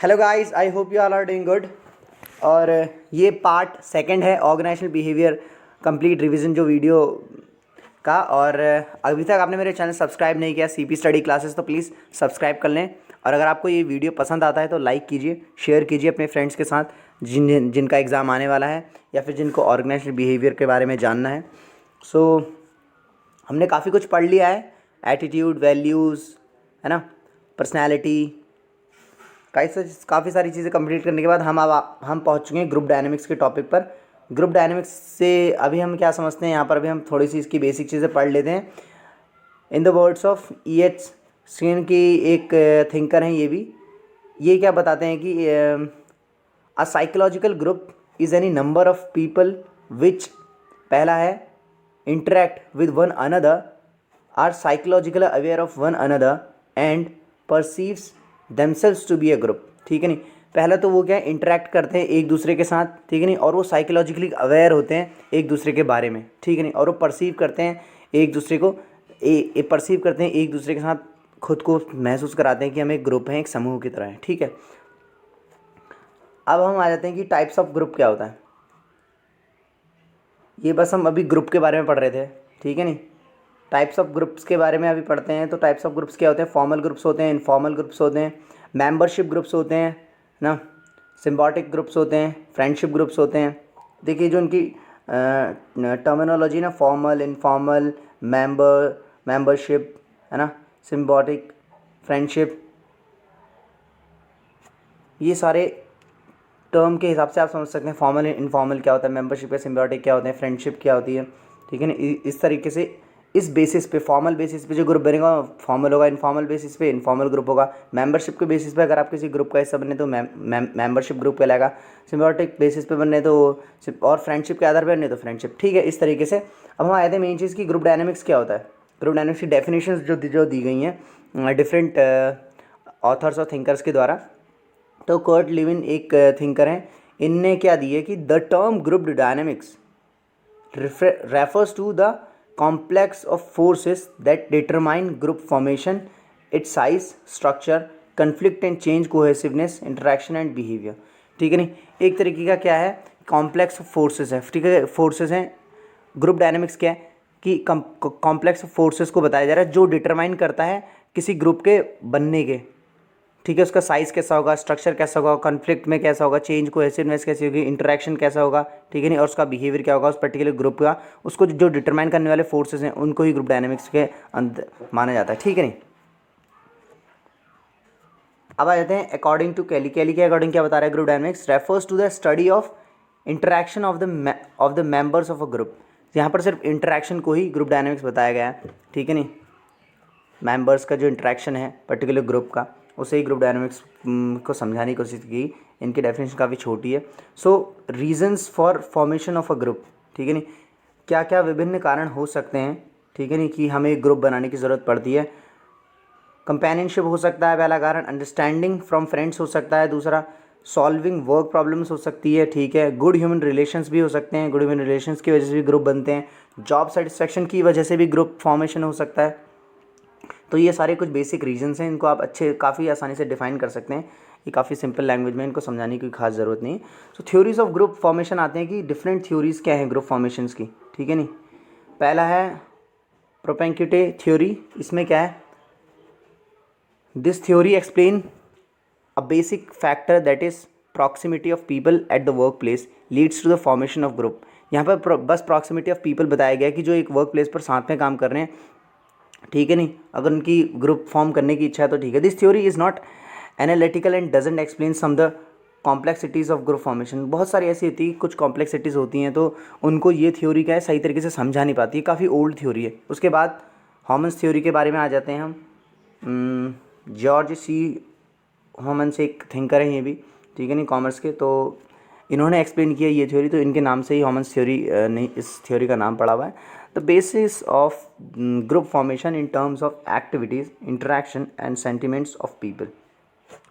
Hello guys, I hope you all are doing good. और ये part second है organisational behaviour complete revision जो video का। और अभी तक आपने मेरे चैनल सब्सक्राइब नहीं किया सीपी स्टडी क्लासेस तो प्लीज़ सब्सक्राइब कर लें। और अगर आपको ये वीडियो पसंद आता है तो लाइक कीजिए, शेयर कीजिए अपने फ्रेंड्स के साथ जिनका एग्ज़ाम आने वाला है या फिर जिनको ऑर्गेनाइजेशनल बिहेवियर के बारे में जानना है। सो हमने काफ़ी कुछ पढ़ लिया है, एटीट्यूड, वैल्यूज़, है ना, पर्सनैलिटी, काफ़ी सारी चीज़ें कंप्लीट करने के बाद हम पहुंच चुके हैं ग्रुप डायनेमिक्स के टॉपिक पर। ग्रुप डायनेमिक्स से अभी हम क्या समझते हैं, यहाँ पर अभी हम थोड़ी सी इसकी बेसिक चीज़ें पढ़ लेते हैं। In the words of EH Schein की एक थिंकर हैं ये क्या बताते हैं कि a psychological group is any number of people which, पहला है, interact with one another, are psychological aware of one another and perceives themselves to be a group. ठीक है नहीं, पहला तो वो क्या है, इंटरेक्ट करते हैं एक दूसरे के साथ, ठीक है नहीं, और वो साइकोलॉजिकली अवेयर होते हैं एक दूसरे के बारे में, ठीक है नहीं, और वो परसीव करते हैं एक दूसरे को परसीव करते हैं एक दूसरे के साथ, खुद को महसूस कराते हैं कि हम एक ग्रुप हैं, एक समूह की तरह है। ठीक है, अब हम आ जाते हैं कि टाइप्स ऑफ ग्रुप क्या होता है। ये बस हम अभी ग्रुप के बारे में पढ़ रहे थे, ठीक है नहीं। टाइप्स ऑफ ग्रुप्स के बारे में अभी पढ़ते हैं। तो टाइप्स ऑफ ग्रुप्स क्या होते हैं, फॉर्मल ग्रुप्स होते हैं, इनफॉर्मल ग्रुप्स होते हैं, मेंबरशिप ग्रुप्स होते हैं ना, सिम्बायोटिक ग्रुप्स होते हैं, फ्रेंडशिप ग्रुप्स होते हैं। देखिए जो उनकी टर्मिनोलॉजी ना, फॉर्मल, इनफॉर्मल, मेंबरशिप, है ना, सिम्बायोटिक, फ्रेंडशिप, ये सारे टर्म के हिसाब से आप समझ सकते हैं फॉर्मल इनफॉर्मल क्या होता है, मेंबरशिप या सिम्बायोटिक क्या होते हैं, फ्रेंडशिप क्या होती है। ठीक है ना, इस तरीके से इस बेसिस पे, फॉर्मल बेसिस पे जो ग्रुप बनेगा फॉर्मल होगा, इनफॉर्मल बेसिस पे इनफॉर्मल ग्रुप होगा, मेंबरशिप के बेसिस पे अगर आप किसी ग्रुप का हिस्सा बने तो मेंबरशिप ग्रुप कहलाएगा, सिम्बायोटिक बेसिस पे बनने तो, और फ्रेंडशिप के आधार पर बनने तो फ्रेंडशिप। ठीक है, इस तरीके से अब हम आए थे मेन चीज़ की ग्रुप डायनेमिक्स क्या होता है। ग्रुप डायनेमिक्स की डेफिनेशन जो दी गई हैं डिफरेंट ऑथर्स और थिंकर्स के द्वारा। तो कर्ट लिविन एक थिंकर हैं, इनने क्या दी है कि the term group dynamics refers to the complex of forces that determine group formation, its size, structure, conflict and change, cohesiveness, interaction and behavior। ठीक है नहीं, एक तरीके का क्या है, कॉम्प्लेक्स ऑफ फोर्सेस है। ठीक है, फोर्सेस हैं। ग्रुप डायनेमिक्स क्या है कि कॉम्प्लेक्स ऑफ फोर्सेस को बताया जा रहा है जो डिटरमाइन करता है किसी ग्रुप के बनने के। ठीक है, उसका साइज़ कैसा होगा, स्ट्रक्चर कैसा होगा, कॉन्फ्लिक्ट में कैसा होगा, चेंज कोहेसिवनेस कैसी होगी, इंटरेक्शन कैसा होगा, ठीक है नहीं, और उसका बिहेवियर क्या होगा उस पर्टिकुलर ग्रुप का, उसको जो डिटरमाइन करने वाले फोर्सेस हैं उनको ही ग्रुप डायनेमिक्स के अंदर माना जाता है। ठीक है नहीं, अब आ जाते हैं अकॉर्डिंग टू कैली के अकॉर्डिंग क्या बता रहा है group dynamics, refers to the study of interaction of the members of a group. यहाँ पर सिर्फ इंटरेक्शन को ही ग्रुप डायनेमिक्स बताया गया है। ठीक है नहीं, मेंबर्स का जो इंटरेक्शन है पर्टिकुलर ग्रुप का, उसे ही ग्रुप डायनामिक्स को समझाने की कोशिश की। इनकी डेफिनेशन काफ़ी छोटी है। So reasons for formation of a group, ठीक है नहीं, क्या क्या विभिन्न कारण हो सकते हैं, ठीक है नहीं, कि हमें एक ग्रुप बनाने की ज़रूरत पड़ती है। कंपेनियनशिप हो सकता है पहला कारण, अंडरस्टैंडिंग फ्रॉम फ्रेंड्स हो सकता है दूसरा, सॉल्विंग वर्क प्रॉब्लम्स हो सकती है, ठीक है, गुड ह्यूमन रिलेशंस भी हो सकते हैं, गुड ह्यूमन रिलेशंस की वजह से भी ग्रुप बनते हैं, जॉब सेटिस्फेक्शन की वजह से भी ग्रुप फॉर्मेशन हो सकता है। तो ये सारे कुछ बेसिक रीजंस हैं, इनको आप काफ़ी आसानी से डिफाइन कर सकते हैं। ये काफ़ी सिंपल लैंग्वेज में, इनको समझाने की खास ज़रूरत नहीं है। तो थ्योरीज ऑफ ग्रुप फॉर्मेशन आते हैं कि डिफरेंट थ्योरीज़ क्या हैं ग्रुप फॉर्मेशंस की। ठीक है नहीं, पहला है प्रोपेंक्यूटे थ्योरी। इसमें क्या है, this theory explain a basic factor that is proximity of people at the work place leads to the formation of group. यहाँ पर बस प्रॉक्सिमिटी ऑफ पीपल बताया गया कि जो एक वर्क प्लेस पर साथ में काम कर रहे हैं, ठीक है नहीं, अगर उनकी ग्रुप फॉर्म करने की इच्छा है तो ठीक है। This theory is not analytical and doesn't explain some the complexities of group formation. बहुत सारी ऐसी होती है, कुछ कॉम्प्लेक्सिटीज़ होती हैं तो उनको ये थ्योरी क्या है सही तरीके से समझा नहीं पाती है, काफ़ी ओल्ड थ्योरी है। उसके बाद हॉमन्स थ्योरी के बारे में आ जाते हैं हम। जॉर्ज सी हॉमन्स एक थिंकर हैं ये भी, ठीक है नहीं, कॉमर्स के। तो इन्होंने एक्सप्लेन किया ये थ्योरी, तो इनके नाम से ही हॉमन्स थ्योरी नहीं, इस थ्योरी का नाम पड़ा हुआ है। The basis of group formation in terms of activities, interaction and sentiments of people.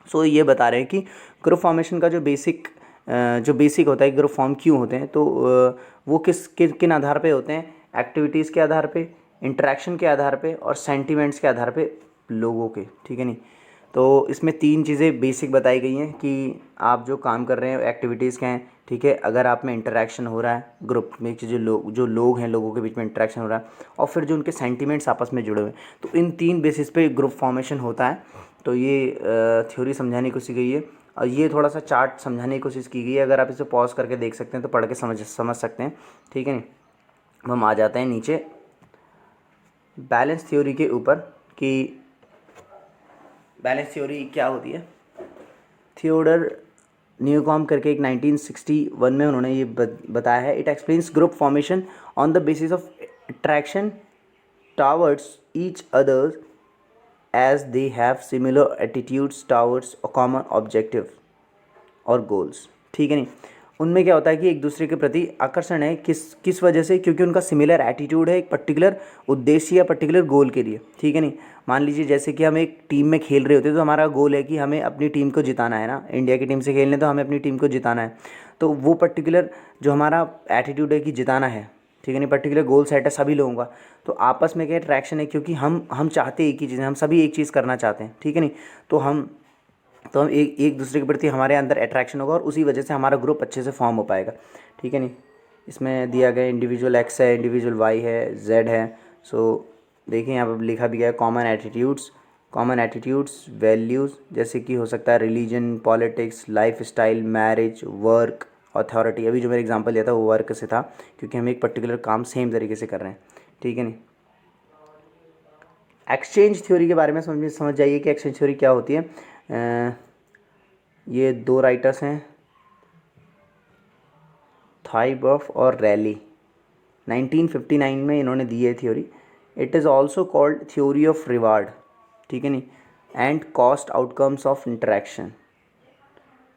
So ये बता रहे हैं कि ग्रुप फॉर्मेशन का जो बेसिक होता है, ग्रुप फॉर्म क्यों होते हैं, तो वो किन आधार पे होते हैं, एक्टिविटीज़ के आधार पे, इंटरेक्शन के आधार पे और सेंटिमेंट्स के आधार पे लोगों के। ठीक है नहीं, तो इसमें 3 चीज़ें बेसिक बताई गई हैं कि आप जो काम कर रहे हैं एक्टिविटीज़ क्या हैं, ठीक है, अगर आप में इंटरेक्शन हो रहा है ग्रुप में, जो लोग हैं, लोगों के बीच में इंटरेक्शन हो रहा है, और फिर जो उनके सेंटिमेंट्स आपस में जुड़े हुए हैं, तो इन 3 बेसिस पे ग्रुप फॉर्मेशन होता है। तो ये थ्योरी समझाने की कोशिश की गई है, और ये थोड़ा सा चार्ट समझाने की कोशिश की गई है। अगर आप इसे पॉज करके देख सकते हैं तो पढ़ के समझ सकते हैं, ठीक है नहीं। अब हम आ जाते हैं नीचे बैलेंस थ्योरी के ऊपर कि बैलेंस थ्योरी क्या होती है। थियोडर न्यूकॉम करके एक 1961 में उन्होंने ये बताया है। It explains group formation on the basis of attraction towards each others as they have similar attitudes towards a common objective और गोल्स, ठीक है नहीं। उनमें क्या होता है कि एक दूसरे के प्रति आकर्षण है, किस वजह से, क्योंकि उनका सिमिलर एटीट्यूड है एक पर्टिकुलर उद्देश्य या पर्टिकुलर गोल के लिए, ठीक है नहीं। मान लीजिए जैसे कि हम एक टीम में खेल रहे होते हैं तो हमारा गोल है कि हमें अपनी टीम को जिताना है ना, इंडिया की टीम से खेलने तो हमें अपनी टीम को जिताना है। तो वो पर्टिकुलर जो हमारा एटीट्यूड है कि जिताना है, ठीक है नहीं, पर्टिकुलर गोल सेट है सभी लोगों का। तो आपस में क्या अट्रैक्शन है, क्योंकि हम चाहते एक ही चीज़, हम सभी एक चीज़ करना चाहते हैं, ठीक है नहीं। तो हम एक दूसरे के प्रति हमारे अंदर अट्रैक्शन होगा और उसी वजह से हमारा ग्रुप अच्छे से फॉर्म हो पाएगा, ठीक है नहीं। इसमें दिया गया इंडिविजुअल एक्स है, इंडिविजुअल वाई है, जेड है। सो देखिए यहाँ पर लिखा भी गया है कॉमन एटीट्यूड्स वैल्यूज़, जैसे कि हो सकता है religion, politics, life style, marriage, work, authority. अभी जो मेरा एग्जांपल दिया था वो वर्क से था, क्योंकि हम एक पर्टिकुलर काम सेम तरीके से कर रहे हैं, ठीक है नहीं। एक्सचेंज थ्योरी के बारे में समझ जाइए कि एक्सचेंज थ्योरी क्या होती है। ये 2 राइटर्स हैं, थाइबर्फ और रैली, 1959 में इन्होंने दी है theory. It is also called theory of reward, ठीक है नहीं, and cost outcomes of interaction.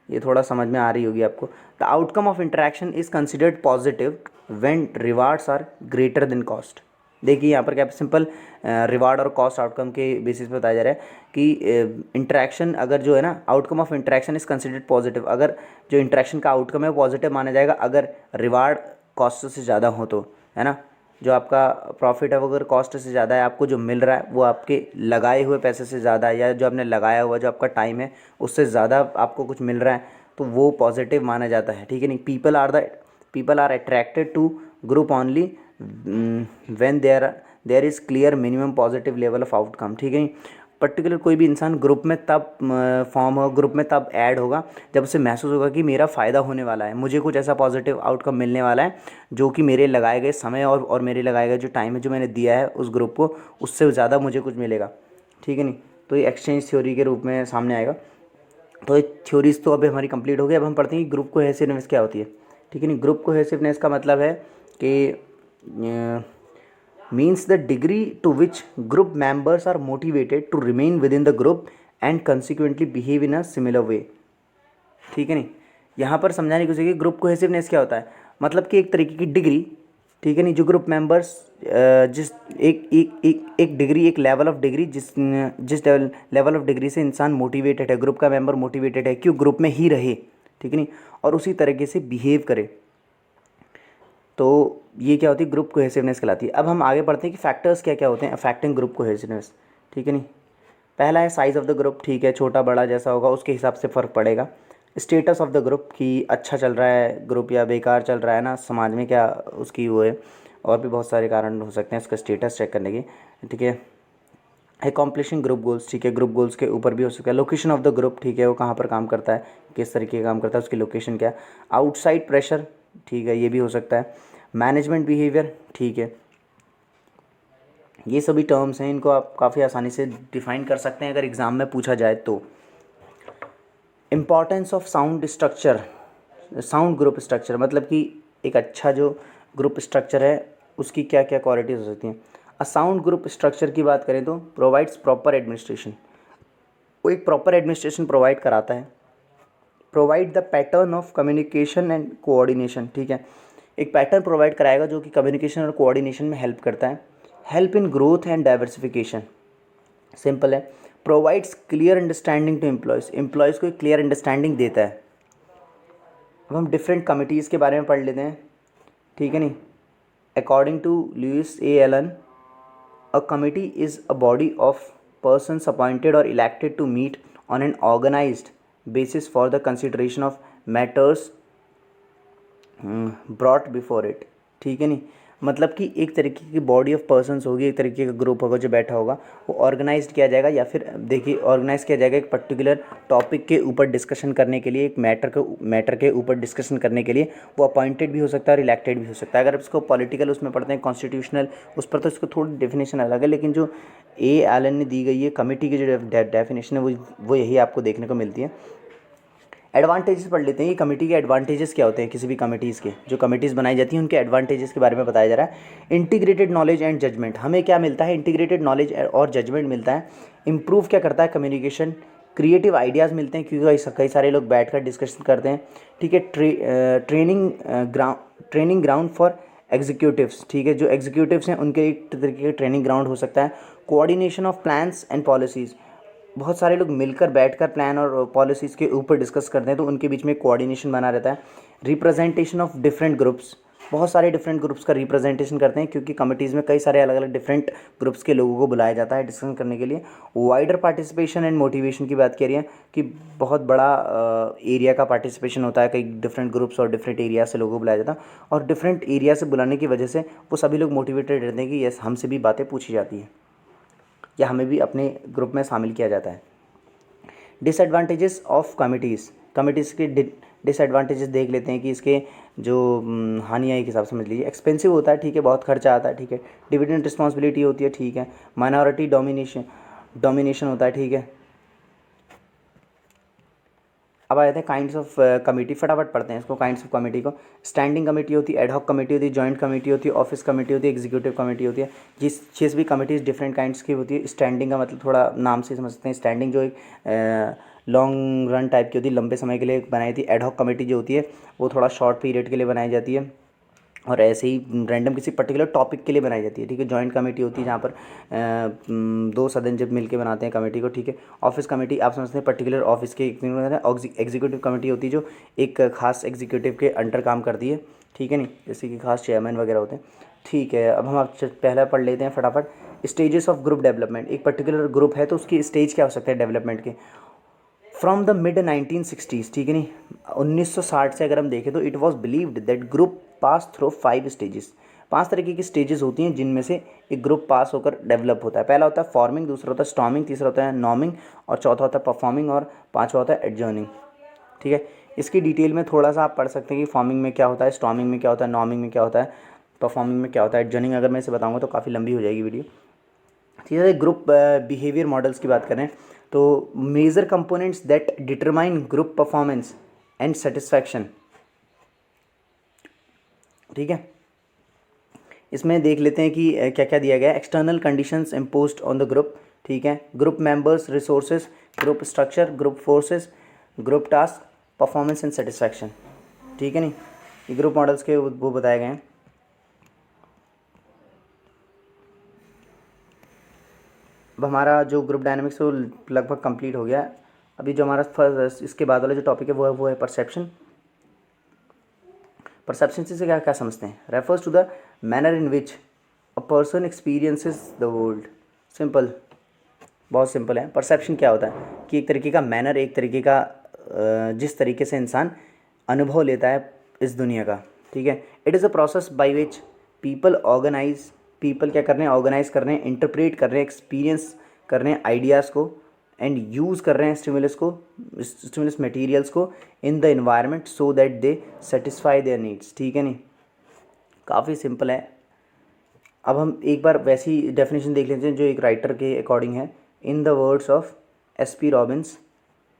ये थोड़ा समझ में आ रही होगी आपको। The outcome of interaction is considered positive when rewards are greater than cost. देखिए यहाँ पर क्या सिंपल रिवार्ड और कॉस्ट आउटकम के बेसिस पे बताया जा रहा है कि इंटरेक्शन अगर जो है ना, outcome of interaction is considered positive, अगर जो इंटरेक्शन का आउटकम है पॉजिटिव माना जाएगा अगर रिवार्ड कॉस्ट से ज़्यादा हो तो, है ना। जो आपका प्रॉफिट है वो अगर कॉस्ट से ज़्यादा है, आपको जो मिल रहा है वो आपके लगाए हुए पैसे से ज़्यादा है, या जो आपने लगाया हुआ जो आपका टाइम है उससे ज़्यादा आपको कुछ मिल रहा है, तो वो पॉजिटिव माना जाता है, ठीक है नहीं। People are attracted to group only when there is clear minimum positive level of outcome, ठीक है नहीं। पर्टिकुलर कोई भी इंसान ग्रुप में तब फॉर्म हो, ग्रुप में तब ऐड होगा जब उसे महसूस होगा कि मेरा फ़ायदा होने वाला है, मुझे कुछ ऐसा पॉजिटिव आउटकम मिलने वाला है जो कि मेरे लगाए गए समय और मेरे लगाए गए जो टाइम है जो मैंने दिया है उस ग्रुप को, उससे ज़्यादा मुझे कुछ मिलेगा, ठीक है नहीं। तो ये एक्सचेंज थ्योरी के रूप में सामने आएगा। तो ये थ्योरीज तो अभी हमारी कंप्लीट हो गई। अब हम पढ़ते हैं कि ग्रुप कोहेसिवनेस क्या होती है, ठीक है नहीं। ग्रुप कोहेसिवनेस का मतलब है कि means the degree to which group members are motivated to remain within the group and consequently behave in a similar way, ठीक है नहीं। यहाँ पर समझाने की कोशिश की ग्रुप कोहेसिवनेस क्या होता है, मतलब कि एक तरीके की डिग्री, ठीक है नहीं, जो ग्रुप मेंबर्स जिस एक एक एक एक डिग्री, एक लेवल ऑफ डिग्री, जिस लेवल ऑफ डिग्री से इंसान मोटिवेटेड है, ग्रुप का मेंबर मोटिवेटेड है क्यों ग्रुप में ही रहे, ठीक है नहीं, और उसी तरीके से बिहेव करे, तो ये क्या होती है ग्रुप कोहेसिवनेस कहलाती है। अब हम आगे बढ़ते हैं कि फैक्टर्स क्या क्या होते हैं अफेक्टिंग ग्रुप कोहेसिवनेस, ठीक है नहीं। पहला है साइज़ ऑफ द ग्रुप, ठीक है, छोटा बड़ा जैसा होगा उसके हिसाब से फ़र्क पड़ेगा। स्टेटस ऑफ द ग्रुप कि अच्छा चल रहा है ग्रुप या बेकार चल रहा है ना, समाज में क्या उसकी वो है, और भी बहुत सारे कारण हो सकते हैं इसका स्टेटस चेक करने के, ठीक है। एकम्प्लिशिंग ग्रुप गोल्स, ठीक है, ग्रुप गोल्स के ऊपर भी हो सकता है। लोकेशन ऑफ द ग्रुप, ठीक है, वो कहाँ पर काम करता है, किस तरीके का काम करता है, उसकी लोकेशन क्या है। आउटसाइड प्रेशर, ठीक है, ये भी हो सकता है। मैनेजमेंट बिहेवियर, ठीक है, ये सभी टर्म्स हैं, इनको आप काफ़ी आसानी से डिफाइन कर सकते हैं अगर एग्ज़ाम में पूछा जाए तो। Importance of sound structure, sound group structure मतलब कि एक अच्छा जो ग्रुप स्ट्रक्चर है उसकी क्या क्या क्वालिटीज़ हो सकती हैं। अ साउंड ग्रुप स्ट्रक्चर की बात करें तो प्रोवाइड्स प्रॉपर एडमिनिस्ट्रेशन, वो एक प्रॉपर एडमिनिस्ट्रेशन प्रोवाइड कराता है। Provide the pattern of communication and coordination, ठीक है, एक पैटर्न प्रोवाइड कराएगा जो कि कम्युनिकेशन और कोऑर्डिनेशन में हेल्प करता है। Help in growth and diversification, simple है। Provides clear understanding to employees को एक क्लियर अंडरस्टैंडिंग देता है। अब हम डिफरेंट कमिटीज़ के बारे में पढ़ लेते हैं, ठीक है नहीं। According to Louis A Allen, a committee is a body of persons appointed or elected to meet on an organised basis for the consideration of matters brought before it, ठीक है नहीं, मतलब कि एक तरीके की बॉडी ऑफ पर्सन्स होगी, एक तरीके का ग्रुप होगा जो बैठा होगा, वो ऑर्गेनाइज्ड किया जाएगा, या फिर देखिए ऑर्गेनाइज किया जाएगा एक पर्टिकुलर टॉपिक के ऊपर डिस्कशन करने के लिए, एक मैटर के ऊपर डिस्कशन करने के लिए। वो अपॉइंटेड भी हो सकता है और इलेक्टेड भी हो सकता है। अगर इसको पॉलिटिकल उसमें पढ़ते हैं, कॉन्स्टिट्यूशनल, उस पर तो इसको थोड़ी डेफिनेशन अलग है, लेकिन जो ए एलन ने दी गई है कमेटी की जो डेफिनेशन है वो यही आपको देखने को मिलती है। एडवांटेजेस पढ़ लेते हैं, ये कमेटी के एडवांटेजेस क्या होते हैं, किसी भी कमेटीज़ के, जो कमेटीज़ बनाई जाती हैं उनके एडवांटेजेस के बारे में बताया जा रहा है। इंटीग्रेटेड नॉलेज एंड जजमेंट, हमें क्या मिलता है, इंटीग्रेटेड नॉलेज और जजमेंट मिलता है। इंप्रूव क्या करता है, कम्युनिकेशन, क्रिएटिव आइडियाज़ मिलते हैं क्योंकि कई सारे लोग बैठकर डिस्कशन करते हैं, ठीक है। ट्रेनिंग ग्राउंड फॉर एग्जीक्यूटिव्स, ठीक है, जो एग्जीक्यूटिव्स हैं उनके एक तरीके का ट्रेनिंग ग्राउंड हो सकता है। Coordination of plans and policies, बहुत सारे लोग मिलकर बैठकर प्लान और पॉलिसीज़ के ऊपर डिस्कस करते हैं तो उनके बीच में कोऑर्डिनेशन बना रहता है। रिप्रेजेंटेशन ऑफ डिफरेंट ग्रुप्स, बहुत सारे डिफरेंट ग्रुप्स का रिप्रेजेंटेशन करते हैं क्योंकि कमिटीज़ में कई सारे अलग अलग डिफरेंट ग्रुप्स के लोगों को बुलाया जाता है डिस्कशन करने के लिए। वाइडर पार्टिसिपेशन एंड मोटिवेशन की बात करिए कि बहुत बड़ा एरिया का पार्टिसिपेशन होता है, कई डिफरेंट ग्रुप्स और डिफरेंट एरिया से लोगों को बुलाया जाता है, और डिफरेंट एरिया से बुलाने की वजह से वो सभी लोग मोटिवेटेड रहते हैं कि यस हमसे भी बातें पूछी जाती हैं या हमें भी अपने ग्रुप में शामिल किया जाता है। डिसएडवांटेजेस ऑफ कमिटीज़ के डिसएडवांटेजेस देख लेते हैं कि इसके जो हानियाँ एक हिसाब से समझ लीजिए। एक्सपेंसिव होता है, ठीक है, बहुत खर्चा आता है, ठीक है। डिविडेंड रिस्पॉन्सिबिलिटी होती है, ठीक है। माइनॉरिटी डोमिनेशन होता है, ठीक है। अब आ जाते हैं काइंड्स ऑफ कमेटी, फटाफट पढ़ते हैं इसको, काइंड्स ऑफ कमेटी को। स्टैंडिंग कमेटी होती है, एडहॉक कमेटी होती है, जॉइंट कमेटी होती है, ऑफिस कमेटी होती है, एग्जीक्यूटिव कमेटी होती है। जिस चीज़ भी कमेटीज़ डिफरेंट काइंड्स की होती है। स्टैंडिंग का मतलब थोड़ा नाम से समझते हैं, स्टैंडिंग जो एक लॉन्ग रन टाइप की होती है, लंबे समय के लिए बनाई थी। एडहॉक कमेटी जो होती है वो थोड़ा शॉर्ट पीरियड के लिए बनाई जाती है और ऐसे ही रैंडम किसी पर्टिकुलर टॉपिक के लिए बनाई जाती है, ठीक है। जॉइंट कमेटी होती है जहाँ पर दो सदन जब मिलकर बनाते हैं कमेटी को, ठीक है। ऑफिस कमेटी आप समझते हैं पर्टिकुलर ऑफिस के। एग्जीक्यूटिव कमेटी होती है जो एक खास एग्जीक्यूटिव के अंडर काम करती है, ठीक है नहीं, जैसे कि खास चेयरमैन वगैरह होते हैं, ठीक है। अब हम आप पहला पढ़ लेते हैं फटाफट। स्टेजेस ऑफ ग्रुप डेवलपमेंट, एक पर्टिकुलर ग्रुप है तो उसकी स्टेज क्या हो सकते हैं डेवलपमेंट के। फ्रॉम द मिड 1960s, ठीक है नहीं, 1960 से अगर हम देखें तो it was believed that group pass through 5 stages, 5 तरीके की स्टेजेस होती हैं जिनमें से एक ग्रुप पास होकर डेवलप होता है। पहला होता है फॉर्मिंग, दूसरा होता है स्टॉर्मिंग, तीसरा होता है नॉर्मिंग, और चौथा होता है परफॉर्मिंग, और पांचवा होता है एडजर्निंग, ठीक है। इसकी डिटेल में थोड़ा सा आप पढ़ सकते हैं कि फॉर्मिंग में क्या होता है, स्टॉर्मिंग में क्या होता है, नॉर्मिंग में क्या होता है, परफॉर्मिंग में क्या होता है, एडजर्निंग अगर मैं इसे बताऊँगा तो काफ़ी लंबी हो जाएगी वीडियो, ठीक है। ग्रुप बिहेवियर मॉडल्स की बात करें तो major components that determine group performance and satisfaction, ठीक है। इसमें देख लेते हैं कि क्या क्या दिया गया है। External conditions imposed on the group, ठीक है। Group members, resources, group structure, group forces, group task, performance and satisfaction, ठीक है नहीं, ये ग्रुप मॉडल्स के वो बताए गए हैं। अब हमारा जो ग्रुप डायनामिक्स वो लगभग कंप्लीट हो गया। अभी जो हमारा फर्स्ट इसके बाद वाला जो टॉपिक है वो है परसेप्शन। परसेप्शन से क्या क्या समझते हैं, refers to the manner in which a person experiences the world. Simple, बहुत सिंपल है। परसेप्शन क्या होता है कि एक तरीके का मैनर, एक तरीके का जिस तरीके से इंसान अनुभव लेता है इस दुनिया का, ठीक है। It is a process by which people क्या कर रहे हैं, ऑर्गेनाइज कर रहे हैं, इंटरप्रेट कर रहे हैं, एक्सपीरियंस कर रहे हैं आइडियाज़ को, एंड यूज़ कर रहे हैं स्टिमुलस मटेरियल्स को in the environment so that they satisfy their needs, ठीक है नहीं, काफ़ी सिंपल है। अब हम एक बार वैसी डेफिनेशन देख लेते हैं जो एक राइटर के अकॉर्डिंग है। In the words of S P. Robbins,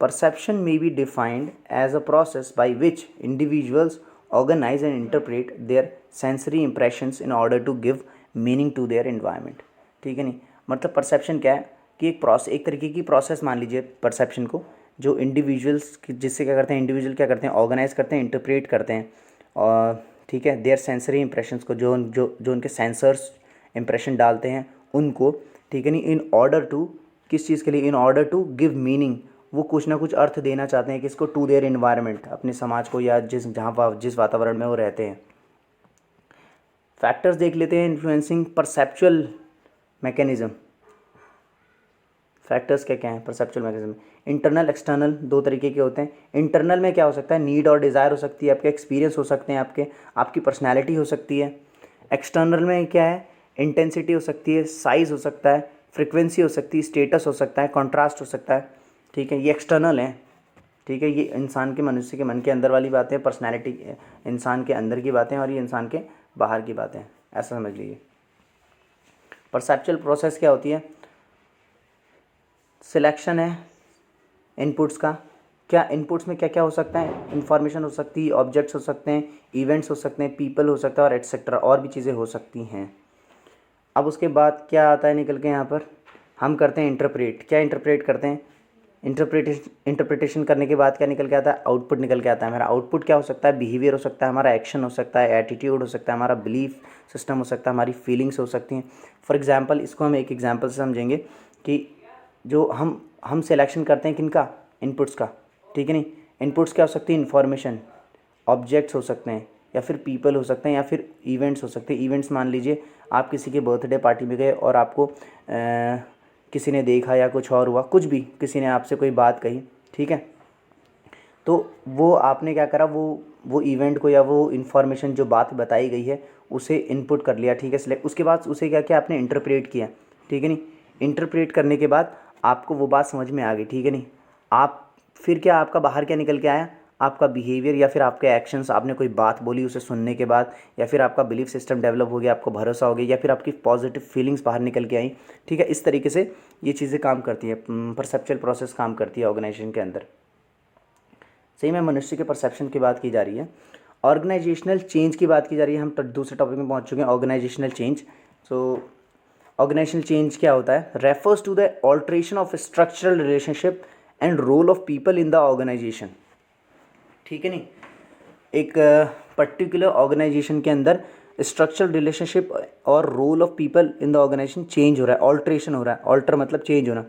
perception may be defined as a process by which individuals organise and interpret their sensory impressions in order to give meaning to their environment, ठीक है नहीं। मतलब perception क्या है कि एक तरीके की प्रोसेस मान लीजिए परसेप्शन को, जो इंडिविजुअल्स जिससे क्या करते हैं, इंडिविजुअल क्या करते हैं, ऑर्गेनाइज करते हैं, इंटरप्रेट करते हैं, और ठीक है, देयर सेंसरी इंप्रेशंस को, जो उनके सेंसर्स इंप्रेशन डालते हैं उनको, ठीक है नहीं, इन ऑर्डर टू, किस चीज़ के लिए, in order to give meaning, वो कुछ ना कुछ अर्थ देना चाहते हैं किसको, टू देयर इन्वायरमेंट, अपने समाज को या जिस वातावरण में वो रहते हैं। फैक्टर्स देख लेते हैं इन्फ्लुएंसिंग परसेप्चुअल मैकेनिज्म, फैक्टर्स क्या क्या हैं परसेप्चुअल मैकेनिज्म? इंटरनल एक्सटर्नल दो तरीके के होते हैं। इंटरनल में क्या हो सकता है, नीड और डिज़ायर हो सकती है, आपके एक्सपीरियंस हो सकते हैं, आपकी पर्सनैलिटी हो सकती है। एक्सटर्नल में क्या है, इंटेंसिटी हो सकती है, साइज़ हो सकता है, फ्रिक्वेंसी हो सकती है, स्टेटस हो सकता है, कॉन्ट्रास्ट हो सकता है। ठीक है, ये एक्सटर्नल है। ठीक है, ये इंसान के मनुष्य के मन के अंदर वाली बातें, पर्सनैलिटी इंसान के अंदर की बातें, और ये इंसान के बाहर की बातें, ऐसा समझ लीजिए। परसेप्चुअल प्रोसेस क्या होती है, सिलेक्शन है इनपुट्स का। क्या इनपुट्स में क्या क्या हो सकता है, इंफॉर्मेशन हो सकती है, ऑब्जेक्ट्स हो सकते हैं, इवेंट्स हो सकते हैं, पीपल हो सकता है, और एटसेट्रा और भी चीज़ें हो सकती हैं। अब उसके बाद क्या आता है निकल के, यहाँ पर हम करते हैं इंटरप्रेट। क्या इंटरप्रेट करते हैं, इंटरप्रिटेशन करने के बाद क्या निकल के आता है, आउटपुट निकल के आता है। हमारा आउटपुट क्या हो सकता है, बिहेवियर हो सकता है, हमारा एक्शन हो सकता है, एटीट्यूड हो सकता है, हमारा बिलीफ सिस्टम हो सकता है, हमारी फीलिंग्स हो सकती हैं। फॉर एग्जांपल, इसको हम एक एग्जांपल से समझेंगे कि जो हम सिलेक्शन करते हैं किनका, इनपुट्स का। ठीक है नहीं, इनपुट्स क्या हो सकती है, इन्फॉर्मेशन, ऑब्जेक्ट्स हो सकते हैं, या फिर पीपल हो सकते हैं, या फिर इवेंट्स हो सकते हैं। इवेंट्स मान लीजिए आप किसी के बर्थडे पार्टी में गए और आपको किसी ने देखा या कुछ और हुआ, कुछ भी, किसी ने आपसे कोई बात कही, ठीक है, तो वो आपने क्या करा, वो इवेंट को या वो इन्फॉर्मेशन जो बात बताई गई है उसे इनपुट कर लिया। ठीक है, सिलेक्ट, उसके बाद उसे क्या किया आपने, इंटरप्रेट किया। ठीक है नहीं, इंटरप्रेट करने के बाद आपको वो बात समझ में आ गई। ठीक है नहीं, आप फिर क्या, आपका बाहर क्या निकल के आया, आपका बिहेवियर या फिर आपके एक्शंस, आपने कोई बात बोली उसे सुनने के बाद, या फिर आपका बिलीफ सिस्टम डेवलप हो गया, आपको भरोसा हो गया, या फिर आपकी पॉजिटिव फीलिंग्स बाहर निकल के आई। ठीक है, इस तरीके से ये चीज़ें काम करती है, परसेप्चुअल प्रोसेस काम करती है ऑर्गेनाइजेशन के अंदर। सही में मनुष्य के परसेप्शन की बात की जा रही है, ऑर्गेनाइजेशनल चेंज की बात की जा रही है। हम दूसरे टॉपिक में पहुंच चुके हैं, organisational change. So organisational change क्या होता है, refers to the alteration of structural relationship and role of people in the organisation. ठीक है नहीं, एक पर्टिकुलर ऑर्गेनाइजेशन के अंदर स्ट्रक्चरल रिलेशनशिप और role of people in the organisation change हो रहा है, ऑल्ट्रेशन हो रहा है। ऑल्टर मतलब चेंज होना,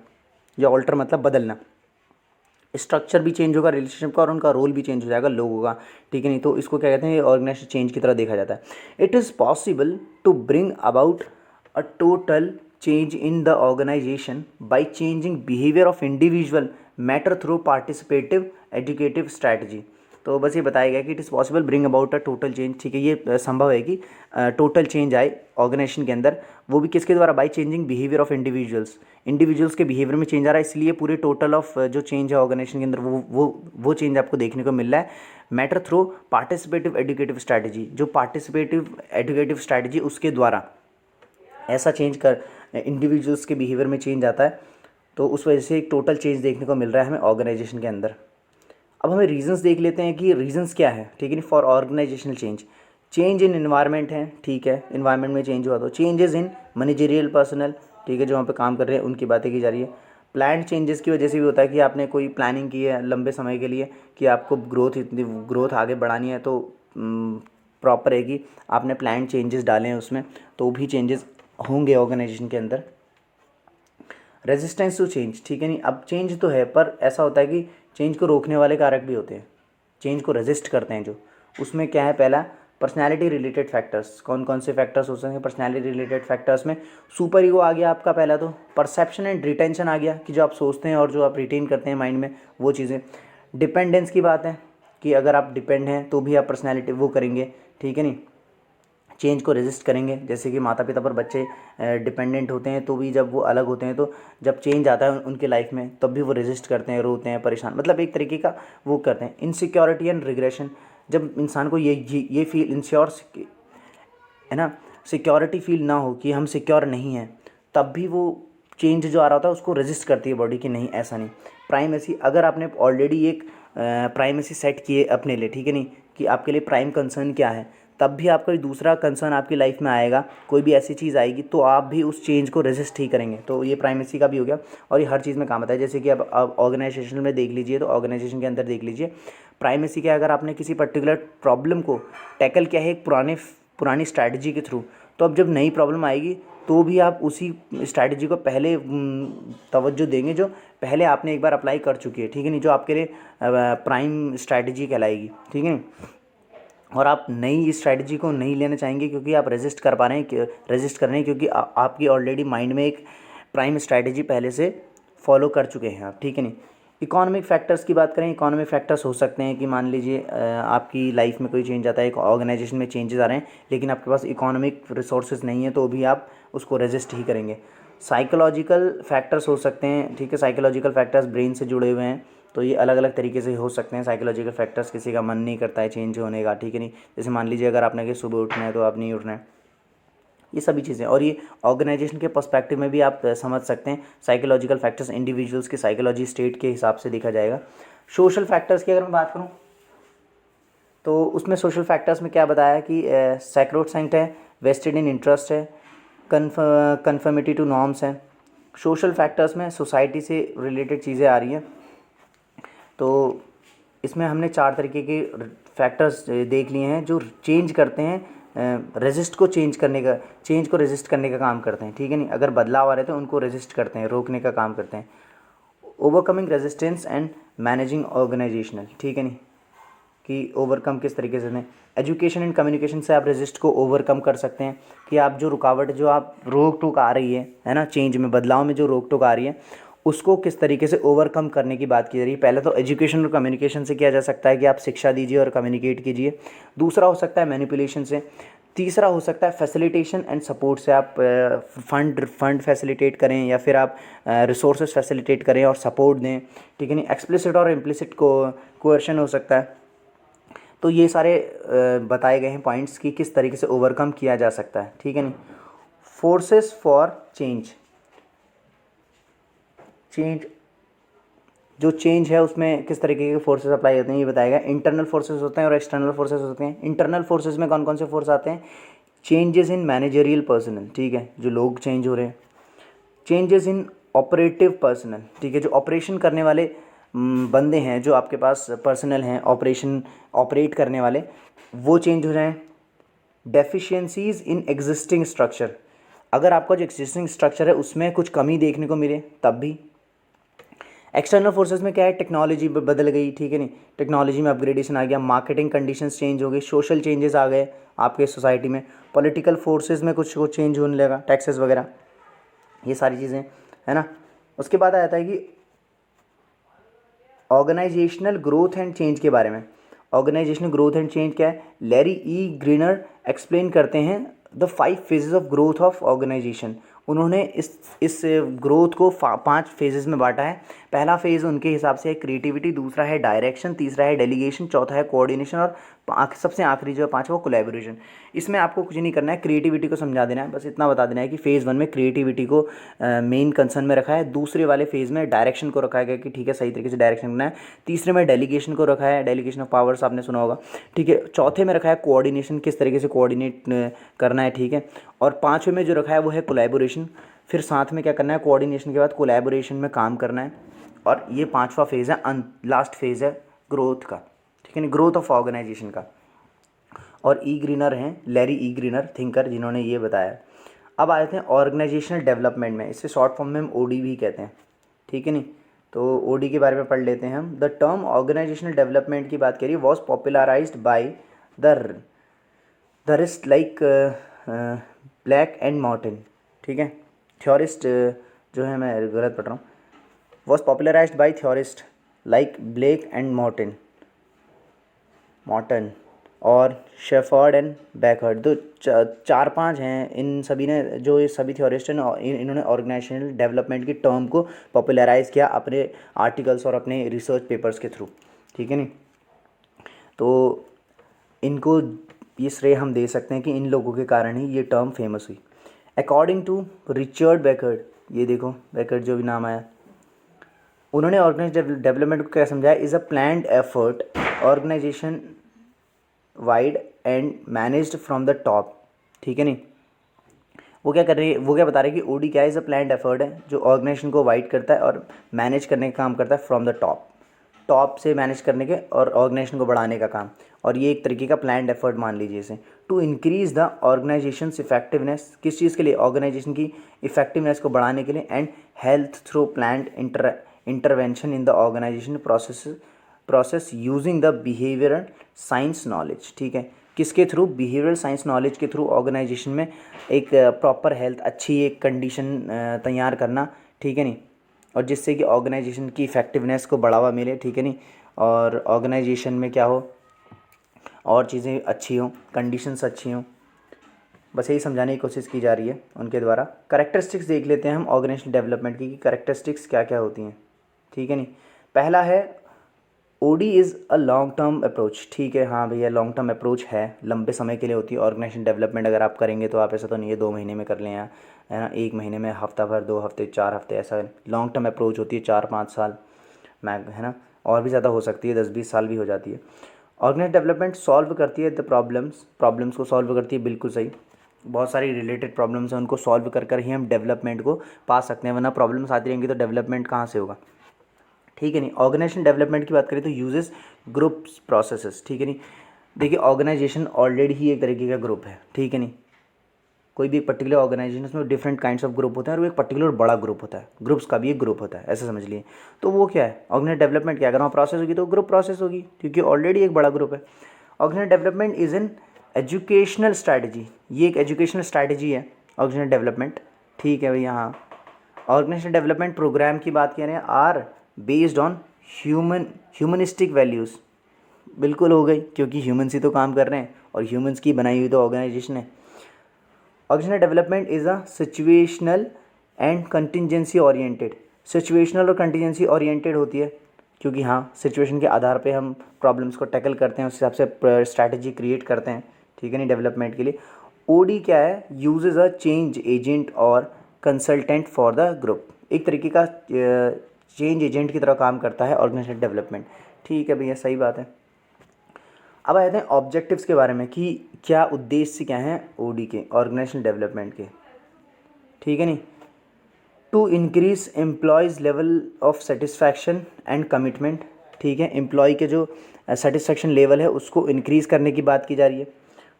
या ऑल्टर मतलब बदलना। स्ट्रक्चर भी चेंज होगा रिलेशनशिप का, और उनका रोल भी चेंज हो जाएगा लोगों का। ठीक है नहीं, तो इसको क्या कहते हैं, ऑर्गेनाइजेशन चेंज की तरह देखा जाता है। It is possible to bring about a total change in the organisation by changing behaviour of individual matter through participative educative strategy. तो बस ये बताया गया कि it is possible bring about a total change. ठीक है, ये संभव है कि टोटल चेंज आए ऑर्गेनाइजेशन के अंदर, वो भी किसके द्वारा, by changing behaviour of individuals के बिहेवियर में चेंज आ रहा है, इसलिए पूरे टोटल ऑफ जो चेंज है ऑर्गेनाइजेशन के अंदर वो चेंज आपको देखने को मिल रहा है matter through participative educative strategy. जो पार्टिसिपेटिव एजुकेटिव स्ट्रैटेजी उसके द्वारा ऐसा चेंज कर इंडिविजुअल्स के बिहेवियर में चेंज आता है, तो उस वजह से एक टोटल चेंज देखने को मिल रहा है हमें ऑर्गेनाइजेशन के अंदर। अब हमें रीजंस देख लेते हैं कि रीजंस क्या है। ठीक है, नहीं, for organisational change, change in environment है। ठीक है, एनवायरनमेंट में चेंज हुआ, तो चेंजेस इन मैनेजरियल पर्सनल, ठीक है, जो वहाँ पे काम कर रहे हैं उनकी बातें की जा रही है। प्लान चेंजेस की वजह से भी होता है कि आपने कोई प्लानिंग की है लंबे समय के लिए कि आपको इतनी ग्रोथ आगे बढ़ानी है, तो प्रॉपर है कि आपने प्लान चेंजेस डाले हैं उसमें, तो भी चेंजेस होंगे ऑर्गेनाइजेशन के अंदर। रेजिस्टेंस टू चेंज, ठीक है नहीं, अब चेंज तो है पर ऐसा होता है कि चेंज को रोकने वाले कारक भी होते हैं, चेंज को रेजिस्ट करते हैं जो, उसमें क्या है, पहला पर्सनैलिटी रिलेटेड फैक्टर्स। कौन कौन से फैक्टर्स हो सकते हैं पर्सनैलिटी रिलेटेड फैक्टर्स में, सुपर ईगो आ गया आपका पहला, तो परसेप्शन एंड रिटेंशन आ गया कि जो आप सोचते हैं और जो आप रिटेन करते हैं माइंड में वो चीज़ें। डिपेंडेंस की बात है कि अगर आप डिपेंड हैं तो भी आप पर्सनैलिटी वो करेंगे। ठीक है नहीं, चेंज को रेजिस्ट करेंगे, जैसे कि माता पिता पर बच्चे डिपेंडेंट होते हैं तो भी जब वो अलग होते हैं, तो जब चेंज आता है उनके लाइफ में तब भी वो रेजिस्ट करते हैं, रोते हैं, परेशान, मतलब एक तरीके का वो करते हैं। इनसिक्योरिटी एंड रिग्रेशन, जब इंसान को ये फील इंश्योर है ना, सिक्योरिटी फील ना हो कि हम सिक्योर नहीं हैं, तब भी वो चेंज जो आ रहा होता है उसको रेजिस्ट करती है बॉडी कि नहीं ऐसा नहीं। प्राइमेसी, अगर आपने ऑलरेडी एक प्राइमेसी सेट किए अपने लिए, ठीक है नहीं, कि आपके लिए प्राइम कंसर्न क्या है, तब भी आपका दूसरा कंसर्न आपकी लाइफ में आएगा, कोई भी ऐसी चीज़ आएगी तो आप भी उस चेंज को रेजिस्ट ही करेंगे। तो ये प्राइमेसी का भी हो गया, और ये हर चीज़ में काम आता है। जैसे कि अब ऑर्गेनाइजेशन में देख लीजिए, तो ऑर्गेनाइजेशन के अंदर देख लीजिए प्राइमेसी क्या है, अगर आपने किसी पर्टिकुलर प्रॉब्लम को टैकल किया है एक पुरानी स्ट्रैटेजी के थ्रू, तो अब जब नई प्रॉब्लम आएगी तो भी आप उसी स्ट्रैटेजी को पहले तवज्जो देंगे जो पहले आपने एक बार अप्लाई कर चुकी है। ठीक है नहीं, जो आपके लिए प्राइम स्ट्रैटेजी कहलाएगी। ठीक है, और आप नई स्ट्रैटेजी को नहीं लेना चाहेंगे क्योंकि आप रेजिस्ट कर पा रहे हैं, रेजिस्ट कर रहे हैं क्योंकि आपकी ऑलरेडी माइंड में एक प्राइम स्ट्रैटेजी पहले से फॉलो कर चुके हैं आप, ठीक है नहीं। इकोनॉमिक फैक्टर्स की बात करें, इकोनॉमिक फैक्टर्स हो सकते हैं कि मान लीजिए आपकी लाइफ में कोई चेंज आता है, एक ऑर्गेनाइजेशन में चेंजेस आ रहे हैं, लेकिन आपके पास इकोनॉमिक रिसोर्सेज नहीं है तो भी आप उसको रेजिस्ट ही करेंगे। साइकोलॉजिकल फैक्टर्स हो सकते हैं, ठीक है, साइकोलॉजिकल फैक्टर्स ब्रेन से जुड़े हुए हैं, तो ये अलग अलग तरीके से हो सकते हैं साइकोलॉजिकल फैक्टर्स। किसी का मन नहीं करता है चेंज होने का, ठीक है नहीं, जैसे मान लीजिए अगर आपने कि सुबह उठना है तो आप नहीं उठना है, ये सभी चीज़ें। और ये ऑर्गेनाइजेशन के पर्सपेक्टिव में भी आप समझ सकते हैं। साइकोलॉजिकल फैक्टर्स इंडिविजुअल्स की साइकोलॉजी स्टेट के हिसाब से देखा जाएगा। सोशल फैक्टर्स की अगर मैं बात करूँ तो उसमें सोशल फैक्टर्स में क्या बताया कि सैक्रोसेंट है, वेस्टेड इन इंटरेस्ट है, कन्फर्मिटी टू नॉर्म्स है। सोशल फैक्टर्स में सोसाइटी से रिलेटेड चीज़ें आ रही हैं, तो इसमें हमने 4 तरीके के फैक्टर्स देख लिए हैं जो चेंज करते हैं, रेजिस्ट को चेंज को रेजिस्ट करने का काम करते हैं, ठीक है नहीं। अगर बदलाव आ रहे तो उनको रेजिस्ट करते हैं, रोकने का काम करते हैं। Overcoming resistance and managing organisational, ठीक है नहीं, कि ओवरकम किस तरीके से दें। एजुकेशन एंड कम्युनिकेशन से आप रेजिस्ट को ओवरकम कर सकते हैं, कि आप जो रुकावट, जो आप रोक टोक आ रही है ना, चेंज में, बदलाव में जो रोक टोक आ रही है, उसको किस तरीके से ओवरकम करने की बात की जा रही है। पहले तो एजुकेशन और कम्युनिकेशन से किया जा सकता है कि आप शिक्षा दीजिए और कम्युनिकेट कीजिए। दूसरा हो सकता है मैनिपुलेशन से। तीसरा हो सकता है फैसिलिटेशन एंड सपोर्ट से, आप फंड फैसिलिटेट करें या फिर आप रिसोर्सेज फैसिलिटेट करें और सपोर्ट दें, ठीक है नहीं। एक्सप्लिसिट और इम्प्लिसिट कोएर्शन हो सकता है। तो ये सारे बताए गए हैं पॉइंट्स कि किस तरीके से ओवरकम किया जा सकता है, ठीक है नहीं। फोर्सेस फॉर चेंज, जो चेंज है उसमें किस तरीके के फोर्सेस अप्लाई होते हैं ये बताएगा। इंटरनल फोर्सेस होते हैं और एक्सटर्नल फोर्सेस होते हैं। इंटरनल फोर्सेस में कौन कौन से फोर्स आते हैं? चेंजेस इन मैनेजरियल पर्सनल, ठीक है, जो लोग चेंज हो रहे हैं। चेंजेस इन ऑपरेटिव पर्सनल, ठीक है, जो ऑपरेशन करने वाले बंदे हैं, जो आपके पास पर्सनल हैं ऑपरेशन ऑपरेट करने वाले, वो चेंज हो जाएं। डेफिशिएंसीज इन एग्जिस्टिंग स्ट्रक्चर, अगर आपका जो एग्जिस्टिंग स्ट्रक्चर है उसमें कुछ कमी देखने को मिले तब भी। एक्सटर्नल फोर्सेस में क्या है? टेक्नोलॉजी बदल गई, ठीक है नहीं, टेक्नोलॉजी में अपग्रेडेशन आ गया, मार्केटिंग कंडीशंस चेंज हो गई, सोशल चेंजेस आ गए आपके सोसाइटी में, पॉलिटिकल फोर्सेस में कुछ चेंज होने लगा, टैक्सेस वगैरह, ये सारी चीज़ें है ना। उसके बाद आ जाता है कि ऑर्गेनाइजेशनल ग्रोथ एंड चेंज के बारे में। ऑर्गेनाइजेशनल ग्रोथ एंड चेंज क्या है? लैरी ई ग्रीनर एक्सप्लेन करते हैं the 5 phases of growth of organisation. उन्होंने इस ग्रोथ को 5 फेजेस में बांटा है। पहला फेज़ उनके हिसाब से है क्रिएटिविटी, दूसरा है डायरेक्शन, तीसरा है डेलीगेशन, चौथा है कोऑर्डिनेशन और सबसे आखिरी जो है 5वां कोलैबोरेशन। इसमें आपको कुछ नहीं करना है, क्रिएटिविटी को समझा देना है, बस इतना बता देना है कि फ़ेज़ 1 में क्रिएटिविटी को मेन कंसर्न में रखा है, दूसरे वाले फेज़ में डायरेक्शन को रखा गया कि ठीक है सही तरीके से डायरेक्शन करना है, तीसरे में डेलीगेशन को रखा है, डेलीगेशन ऑफ पावर्स आपने सुना होगा, ठीक है, चौथे में रखा है कोऑर्डिनेशन, किस तरीके से कोऑर्डिनेट करना है, ठीक है, और 5वें में जो रखा है वो है कोलैबोरेशन। फिर साथ में क्या करना है? कोऑर्डिनेशन के बाद कोलैबोरेशन में काम करना है, और ये 5वां फेज़ है, लास्ट फेज़ है ग्रोथ का, ठीक है ना, ग्रोथ ऑफ ऑर्गेनाइजेशन का। और ई ग्रीनर हैं, लैरी ई ग्रीनर थिंकर, जिन्होंने ये बताया। अब आए थे ऑर्गेनाइजेशनल डेवलपमेंट में, इससे शॉर्ट फॉर्म में हम ओडी भी कहते हैं, ठीक है नहीं। तो ओडी के बारे में पढ़ लेते हैं हम। द टर्म ऑर्गेनाइजेशनल डेवलपमेंट की बात करिए, was popularised by the wrist like black and Martin, ठीक है, थ्योरिस्ट जो है, मैं गलत पढ़ रहा हूँ, was popularised by theorist like Blake and Mouton और शेफर्ड एंड बैकहर्ड। तो 4-5 हैं, इन सभी ने, जो ये सभी थ्योरिस्ट हैं, इन्होंने ऑर्गेनाइजेशनल डेवलपमेंट की टर्म को पॉपुलराइज किया अपने आर्टिकल्स और अपने रिसर्च पेपर्स के थ्रू, ठीक है नहीं। तो इनको ये श्रेय हम दे सकते हैं कि इन लोगों के कारण ही ये टर्म फेमस हुई। अकॉर्डिंग टू रिचर्ड बैकहर्ड, ये देखो बैकहर्ड जो भी नाम आया, उन्होंने ऑर्गेनाइजेशन डेवलपमेंट को क्या समझाया? Is a planned effort organisation wide and managed from the top, ठीक है नहीं। वो क्या कर रही है, वो क्या बता रहे हैं कि ओडी क्या इज़ अ प्लान्ड एफर्ट है, जो ऑर्गेनाइजेशन को वाइड करता है और मैनेज करने का काम करता है फ्रॉम द टॉप से मैनेज करने के और ऑर्गेनाइजेशन को बढ़ाने का काम। और ये एक तरीके का प्लान्ड एफर्ट मान लीजिए इसे। To increase the organisation effectiveness, किस चीज़ के लिए? ऑर्गेनाइजेशन की इफेक्टिवनेस को बढ़ाने के लिए, and health through planned intervention in the organisation process using the behavioural science knowledge, ठीक है, किसके थ्रू? बिहेवियरल साइंस नॉलेज के थ्रू ऑर्गेनाइजेशन में एक प्रॉपर हेल्थ, अच्छी एक कंडीशन तैयार करना, ठीक है नहीं, और जिससे कि ऑर्गेनाइजेशन की इफ़ेक्टिवनेस को बढ़ावा मिले, ठीक है नहीं, और ऑर्गेनाइजेशन में क्या हो और चीज़ें अच्छी हों, कंडीशंस अच्छी हों, बस यही समझाने की कोशिश की जा रही है उनके द्वारा। करेक्टरिस्टिक्स देख लेते हैं हम ऑर्गेनाइजेशन डेवलपमेंट की, कि करेक्टरिस्टिक्स क्या क्या होती हैं, ठीक है नहीं। पहला है OD is a long term approach, ठीक है, हाँ भैया लॉन्ग टर्म अप्रोच है, लंबे समय के लिए होती है ऑर्गेनाइजेशन डेवलपमेंट। अगर आप करेंगे तो आप ऐसा तो नहीं है 2 महीने में कर लें, या है ना 1 महीने में, हफ्ता भर, 2 हफ्ते, 4 हफ्ते, ऐसा लॉन्ग टर्म अप्रोच होती है, 4-5 साल मैग, है ना, और भी ज़्यादा हो सकती है, 10-20 साल भी हो जाती है। ऑर्गेनाइज डेवलपमेंट सॉल्व करती है द प्रॉब्लम्स को सॉल्व करती है, बिल्कुल सही। बहुत सारी रिलेटेड प्रॉब्लम्स हैं, उनको सॉल्व कर कर ही हम डेवलपमेंट को पा सकते हैं, वरना प्रॉब्लम्स आती रहेंगी तो डेवलपमेंट कहाँ से होगा, ठीक है नहीं। ऑर्गेनाइजेशन डेवलपमेंट की बात करें तो यूजेस ग्रुप्स प्रोसेसेस, ठीक है नहीं। देखिए ऑर्गेनाइजेशन ऑलरेडी ही एक तरीके का ग्रुप है, ठीक है नहीं। कोई भी एक पर्टिकुलर ऑर्गेनाइजेशन उसमें डिफरेंट काइंड्स ऑफ ग्रुप होते हैं, और वो एक पर्टिकुलर बड़ा ग्रुप होता है, ग्रुप्स का भी एक ग्रुप होता है, ऐसा समझ लिए। तो वो क्या है, ऑर्गेनाइज डेवलपमेंट क्या है, अगर वहाँ प्रोसेस होगी तो ग्रुप प्रोसेस होगी, क्योंकि ऑलरेडी एक बड़ा ग्रुप है। Organise development is an educational strategy, ये एक एजुकेशनल स्ट्रैटेजी है ऑर्गेनाइज डेवलपमेंट, ठीक है भैया हाँ। ऑर्गेनाइजेशन डेवलपमेंट प्रोग्राम की बात करें, are based on humanistic values, बिल्कुल हो गई, क्योंकि ह्यूमन्स ही तो काम कर रहे हैं, और ह्यूमन्स की बनाई हुई तो ऑर्गेनाइजेशन है। Organisation development is a situational and contingency oriented, situational और कंटिजेंसी ओरिएंटेड होती है, क्योंकि हाँ सिचुएशन के आधार पे हम प्रॉब्लम्स को टैकल करते हैं, उस हिसाब से स्ट्रैटेजी क्रिएट करते हैं, ठीक है नहीं, डेवलपमेंट के लिए। ओडी क्या है, यूजेज अ चेंज एजेंट और कंसल्टेंट फॉर द ग्रुप, एक तरीके का चेंज एजेंट की तरह काम करता है ऑर्गेनाइजेशन डेवलपमेंट, ठीक है भैया सही बात है। अब आते हैं ऑब्जेक्टिव्स के बारे में, कि क्या उद्देश्य क्या हैं ओडी के, ऑर्गेनाइजेशन डेवलपमेंट के, ठीक है नहीं। To increase employees level of satisfaction and commitment, ठीक है, एम्प्लॉय के जो सेटिस्फैक्शन लेवल है उसको इंक्रीज़ करने की बात की जा रही है।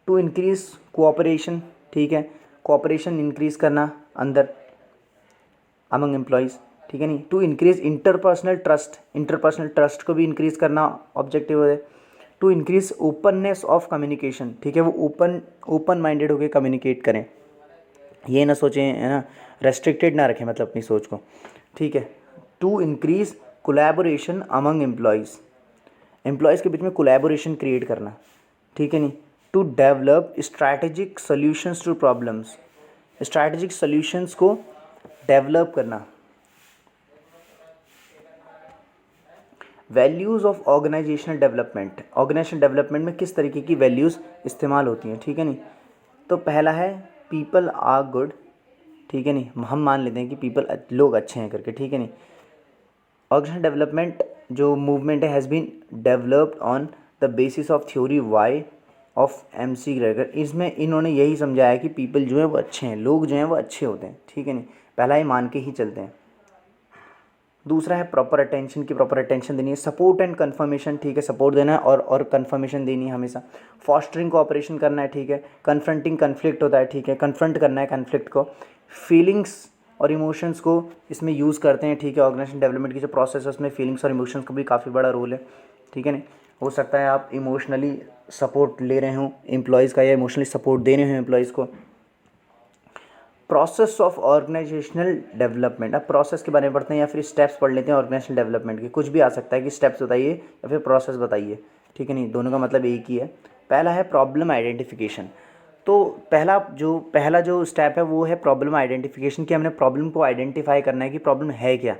टू इंक्रीज़ कोऑपरेशन, ठीक है, कोऑपरेशन इंक्रीज़ करना अंदर अमंग एम्प्लॉयज़, ठीक है नहीं। टू इंक्रीज़ इंटरपर्सनल ट्रस्ट को भी इंक्रीज़ करना ऑब्जेक्टिव है। To increase openness of communication, ठीक है, वो ओपन माइंडेड होकर कम्युनिकेट करें, ये ना सोचें, है ना, रेस्ट्रिक्टेड ना रखें मतलब अपनी सोच को, ठीक है। To increase collaboration among employees के बीच में कोलैबोरेशन क्रिएट करना, ठीक है नहीं। To develop strategic solutions to problems, strategic solutions को डेवलप करना। वैल्यूज़ ऑफ ऑर्गेनाइजेशनल डेवलपमेंट में किस तरीके की वैल्यूज़ इस्तेमाल होती हैं, ठीक है नहीं। तो पहला है पीपल आर गुड, ठीक है नहीं, हम मान लेते हैं कि लोग अच्छे हैं करके, ठीक है नहीं। ऑर्गेनाइजेशन डेवलपमेंट जो मूवमेंट है has been developed on the basis of theory Y of MC Gregor, इसमें इन्होंने यही समझाया कि पीपल जो है वो अच्छे हैं, लोग जो हैं वो अच्छे होते हैं, ठीक है नहीं, पहला ये मान के ही चलते हैं। दूसरा है प्रॉपर अटेंशन देनी है, सपोर्ट एंड कन्फर्मेशन, ठीक है, सपोर्ट देना है और कन्फर्मेशन देनी है हमेशा। फॉस्टरिंग कोऑपरेशन करना है, ठीक है। कन्फ्रंटिंग कन्फ्लिक्ट होता है, ठीक है, कन्फ्रंट करना है कन्फ्लिक्ट को। फीलिंग्स और इमोशंस को इसमें यूज़ करते हैं, ठीक है, ऑर्गेनाइजेशन डेवलपमेंट की जो प्रोसेस है उसमें फीलिंग्स और इमोशंस का भी काफ़ी बड़ा रोल है, ठीक है नहीं। हो सकता है आप इमोशनली सपोर्ट ले रहे हों एम्प्लॉयज़ का, या इमोशनली सपोर्ट दे रहे हो एम्प्लॉयज़ को। प्रोसेस ऑफ ऑर्गेनाइजेशनल डेवलपमेंट, अब प्रोसेस के बारे में पढ़ते हैं या फिर स्टेप्स पढ़ लेते हैं ऑर्गेनाइजेशनल डेवलपमेंट के, कुछ भी आ सकता है कि स्टेप्स बताइए या फिर प्रोसेस बताइए, ठीक है नहीं, दोनों का मतलब एक ही है। पहला है प्रॉब्लम आइडेंटिफिकेशन, तो पहला जो स्टेप है वो है प्रॉब्लम आइडेंटिफिकेशन, कि हमने प्रॉब्लम को आइडेंटिफाई करना है कि प्रॉब्लम है क्या